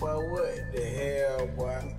Boy, what the hell, boy?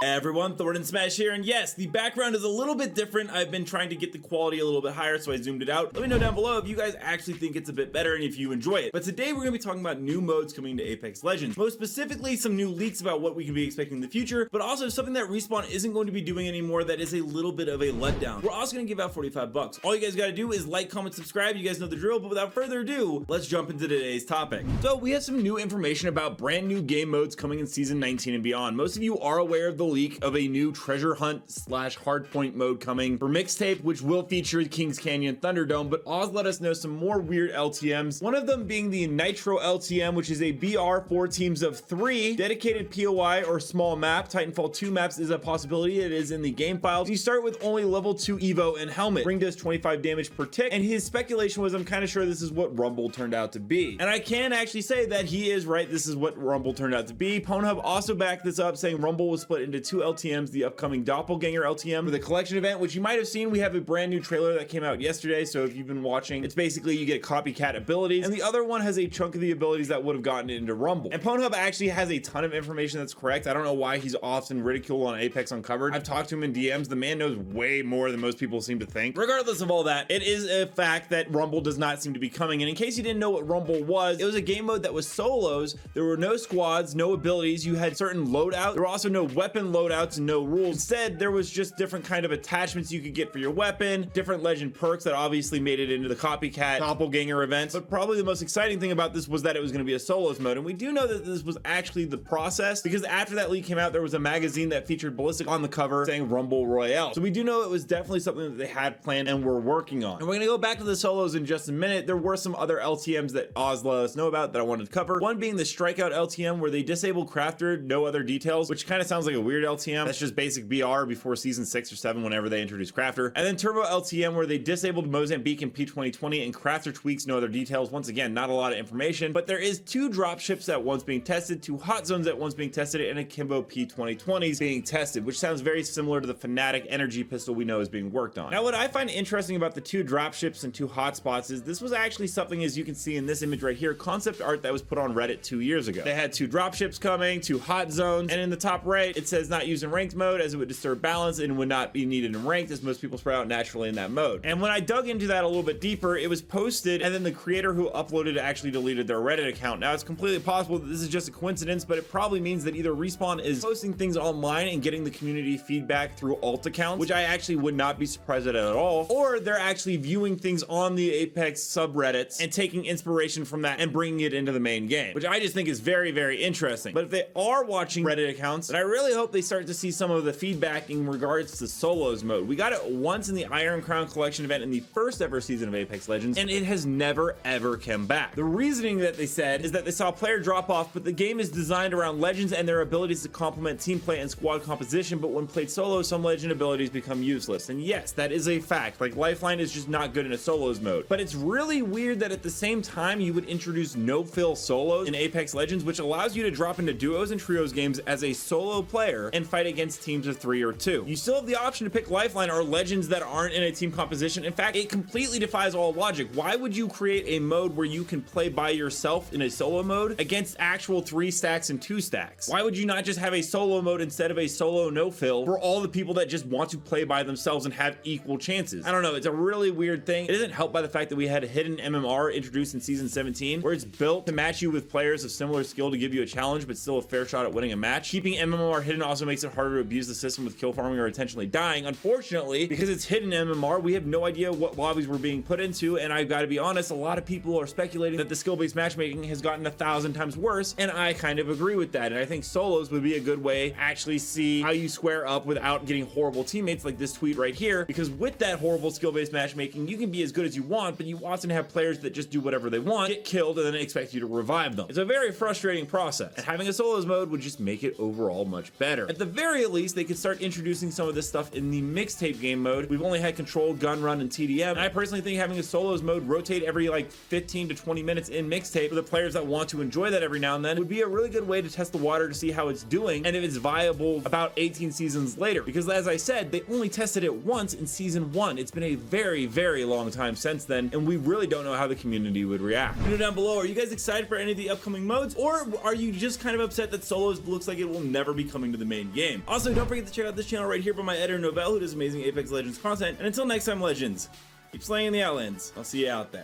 Hey everyone, Thordan Smash here, and yes, the background is a little bit different. I've been trying to get the quality a little bit higher, so I zoomed it out. Let me know down below if you guys actually think it's a bit better and if you enjoy it. But today we're going to be talking about new modes coming to Apex Legends. Most specifically, some new leaks about what we can be expecting in the future, but also something that Respawn isn't going to be doing anymore that is a little bit of a letdown. We're also going to give out 45 bucks. All you guys got to do is like, comment, subscribe. You guys know the drill, but without further ado, let's jump into today's topic. So we have some new information about brand new game modes coming in Season 19 and beyond. Most of you are aware of the leak of a new treasure hunt / hardpoint mode coming for Mixtape, which will feature Kings Canyon Thunderdome, but Oz let us know some more weird LTMs, one of them being the Nitro LTM, which is a BR 4 teams of 3 dedicated POI or small map. Titanfall 2 maps is a possibility. It is in the game files. You start with only level 2 Evo and helmet. Ring does 25 damage per tick, and his speculation was, I'm kind of sure this is what Rumble turned out to be, and I can actually say that he is right. This is what Rumble turned out to be. Pornhub also backed this up, saying Rumble was split into 2 LTMs, the upcoming Doppelganger LTM for the collection event, which you might have seen. We have a brand new trailer that came out yesterday, so if you've been watching, it's basically you get copycat abilities, and the other one has a chunk of the abilities that would have gotten into Rumble. And Pornhub actually has a ton of information that's correct. I don't know why he's often ridiculed on Apex Uncovered. I've talked to him in DMs. The man knows way more than most people seem to think. Regardless of all that, it is a fact that Rumble does not seem to be coming, and in case you didn't know what Rumble was, it was a game mode that was solos. There were no squads, no abilities. You had certain loadout. There were also no weapon loadouts and no rules. Instead, there was just different kind of attachments you could get for your weapon, different legend perks that obviously made it into the copycat doppelganger event. But probably the most exciting thing about this was that it was going to be a solos mode, and we do know that this was actually the process, because after that leak came out, there was a magazine that featured Ballistic on the cover saying Rumble Royale. So we do know it was definitely something that they had planned and were working on. And we're going to go back to the solos in just a minute. There were some other LTMs that Oz let us know about that I wanted to cover. One being the Strikeout LTM, where they disable Crafter, no other details, which kind of sounds like a weird LTM. That's just basic BR before season 6 or 7 whenever they introduced Crafter. And then Turbo LTM, where they disabled Mozambique and P2020 and Crafter tweaks, no other details. Once again, not a lot of information, but there is 2 dropships at once being tested, 2 hot zones at once being tested, and a Kimbo P2020s being tested, which sounds very similar to the Fnatic energy pistol we know is being worked on. Now, what I find interesting about the 2 dropships and 2 hotspots is this was actually something, as you can see in this image right here, concept art that was put on Reddit 2 years ago. They had 2 dropships coming, 2 hot zones, and in the top right, it says not used in ranked mode as it would disturb balance and would not be needed in ranked, as most people spread out naturally in that mode. And when I dug into that a little bit deeper, it was posted, and then the creator who uploaded it actually deleted their Reddit account. Now, it's completely possible that this is just a coincidence, but it probably means that either Respawn is posting things online and getting the community feedback through alt accounts, which I actually would not be surprised at all, or they're actually viewing things on the Apex subreddits and taking inspiration from that and bringing it into the main game, which I just think is very, very interesting. But if they are watching Reddit accounts, then I really hope they start to see some of the feedback in regards to solos mode. We got it once in the Iron Crown collection event in the first ever season of Apex Legends, and it has never ever come back. The reasoning that they said is that they saw a player drop off, but the game is designed around legends and their abilities to complement team play and squad composition, but when played solo, some legend abilities become useless. And yes, that is a fact. Like, Lifeline is just not good in a solos mode. But it's really weird that at the same time you would introduce no-fill solos in Apex Legends, which allows you to drop into duos and trios games as a solo player and fight against teams of 3 or 2. You still have the option to pick Lifeline or legends that aren't in a team composition. In fact, it completely defies all logic. Why would you create a mode where you can play by yourself in a solo mode against actual 3 stacks and 2 stacks? Why would you not just have a solo mode instead of a solo no-fill for all the people that just want to play by themselves and have equal chances? I don't know. It's a really weird thing. It isn't helped by the fact that we had a hidden MMR introduced in season 17, where it's built to match you with players of similar skill to give you a challenge, but still a fair shot at winning a match. Keeping MMR hidden also makes it harder to abuse the system with kill farming or intentionally dying. Unfortunately, because it's hidden MMR, we have no idea what lobbies we're being put into, and I've got to be honest, a lot of people are speculating that the skill-based matchmaking has gotten 1,000 times worse, and I kind of agree with that. And I think solos would be a good way to actually see how you square up without getting horrible teammates like this tweet right here, because with that horrible skill-based matchmaking, you can be as good as you want, but you often have players that just do whatever they want, get killed, and then expect you to revive them. It's a very frustrating process, and having a solos mode would just make it overall much better. better. At the very least, they could start introducing some of this stuff in the mixtape game mode. We've only had control, gun run, and TDM, and I personally think having a solos mode rotate every like 15 to 20 minutes in mixtape for the players that want to enjoy that every now and then would be a really good way to test the water to see how it's doing and if it's viable about 18 seasons later, because as I said, they only tested it once in season 1. It's been a very, very long time since then, and we really don't know how the community would react. Let me know down below, are you guys excited for any of the upcoming modes, or are you just kind of upset that solos looks like it will never be coming to the main game? Also, don't forget to check out this channel right here by my editor Novell, who does amazing Apex Legends content, and until next time, Legends, keep slaying the Outlands. I'll see you out there.